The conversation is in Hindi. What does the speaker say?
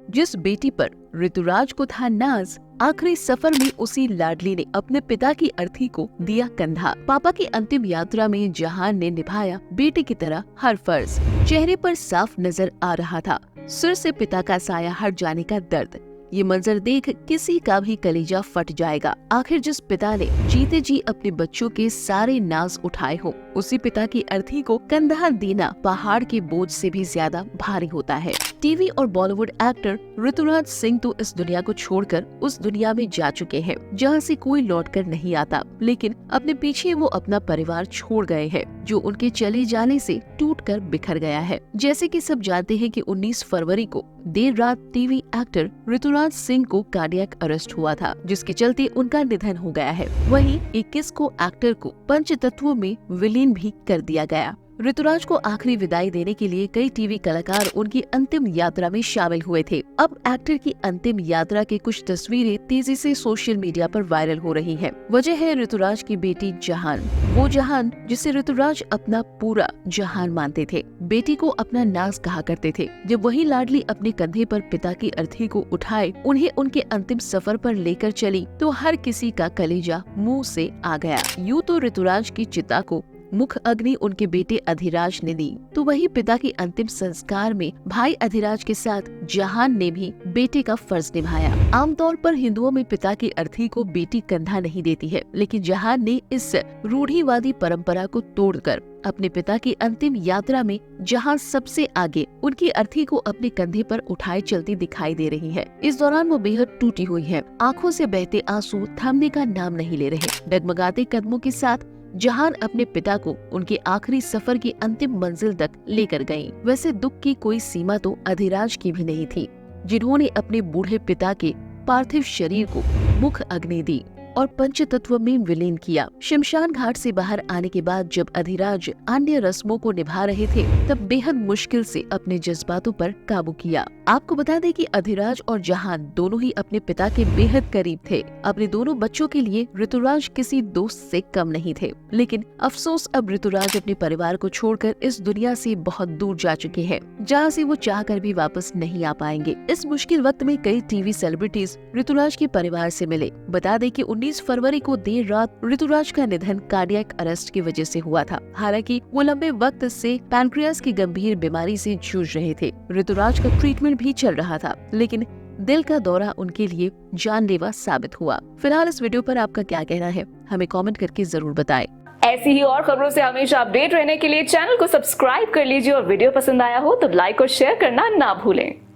जिस बेटी पर ऋतुराज को था नाज, आखिरी सफर में उसी लाडली ने अपने पिता की अर्थी को दिया कंधा। पापा की अंतिम यात्रा में जहान ने निभाया बेटे की तरह हर फर्ज। चेहरे पर साफ नजर आ रहा था सिर से पिता का साया हट जाने का दर्द। ये मंजर देख किसी का भी कलेजा फट जाएगा। आखिर जिस पिता ने जीते जी अपने बच्चों के सारे नाज उठाए हो, उसी पिता की अर्थी को कंधा देना पहाड़ के बोझ से भी ज्यादा भारी होता है। टीवी और बॉलीवुड एक्टर ऋतुराज सिंह तो इस दुनिया को छोड़कर उस दुनिया में जा चुके हैं जहां से कोई लौटकर नहीं आता, लेकिन अपने पीछे वो अपना परिवार छोड़ गए हैं जो उनके चले जाने से टूटकर बिखर गया है। जैसे कि सब जानते हैं कि 19 फरवरी को देर रात टीवी एक्टर ऋतुराज सिंह को कार्डियक अरेस्ट हुआ था, जिसके चलते उनका निधन हो गया है। वहीं 21 को एक्टर को पंचतत्वों में विलीन भी कर दिया गया। ऋतुराज को आखिरी विदाई देने के लिए कई टीवी कलाकार उनकी अंतिम यात्रा में शामिल हुए थे। अब एक्टर की अंतिम यात्रा की कुछ तस्वीरें तेजी से सोशल मीडिया पर वायरल हो रही हैं। वजह है ऋतुराज की बेटी जहान, वो जहान जिसे ऋतुराज अपना पूरा जहान मानते थे। बेटी को अपना नाज कहा करते थे। जब वही लाडली अपने कंधे पर पिता की अर्थी को उठाए उन्हें उनके अंतिम सफर पर लेकर चली, तो हर किसी का कलेजा मुँह से आ गया। यूँ तो ऋतुराज की चिता को मुख अग्नि उनके बेटे अधिराज ने दी, तो वही पिता के अंतिम संस्कार में भाई अधिराज के साथ जहान ने भी बेटे का फर्ज निभाया। आमतौर पर हिंदुओं में पिता की अर्थी को बेटी कंधा नहीं देती है, लेकिन जहान ने इस रूढ़िवादी परंपरा को तोड़कर अपने पिता की अंतिम यात्रा में जहां सबसे आगे उनकी अर्थी को अपने कंधे पर उठाए चलती दिखाई दे रही है। इस दौरान वो बेहद टूटी हुई है। आंखों से बहते आंसू थमने का नाम नहीं ले रहे। डगमगाते कदमों के साथ जहान अपने पिता को उनके आखिरी सफर की अंतिम मंजिल तक लेकर गयी। वैसे दुख की कोई सीमा तो अधिराज की भी नहीं थी, जिन्होंने अपने बूढ़े पिता के पार्थिव शरीर को मुख अग्नि दी और पंचतत्व में विलीन किया। शमशान घाट से बाहर आने के बाद जब अधिराज अन्य रस्मों को निभा रहे थे, तब बेहद मुश्किल से अपने जज्बातों पर काबू किया। आपको बता दें कि अधिराज और जहान दोनों ही अपने पिता के बेहद करीब थे। अपने दोनों बच्चों के लिए ऋतुराज किसी दोस्त से कम नहीं थे, लेकिन अफसोस अब ऋतुराज अपने परिवार को छोड़कर इस दुनिया से बहुत दूर जा चुके हैं, जहाँ से वो चाहकर भी वापस नहीं आ पाएंगे। इस मुश्किल वक्त में कई टीवी सेलिब्रिटीज ऋतुराज के परिवार से मिले। बता दें कि 19 फरवरी को देर रात ऋतुराज का निधन कार्डियक अरेस्ट की वजह से हुआ था। हालांकि वो लंबे वक्त से पैनक्रियास की गंभीर बीमारी से जूझ रहे थे। ऋतुराज का ट्रीटमेंट भी चल रहा था, लेकिन दिल का दौरा उनके लिए जानलेवा साबित हुआ। फिलहाल इस वीडियो पर आपका क्या कहना है, हमें कमेंट करके जरूर बताएं। ऐसी ही और खबरों से हमेशा अपडेट रहने के लिए चैनल को सब्सक्राइब कर लीजिए और वीडियो पसंद आया हो तो लाइक और शेयर करना ना भूलें।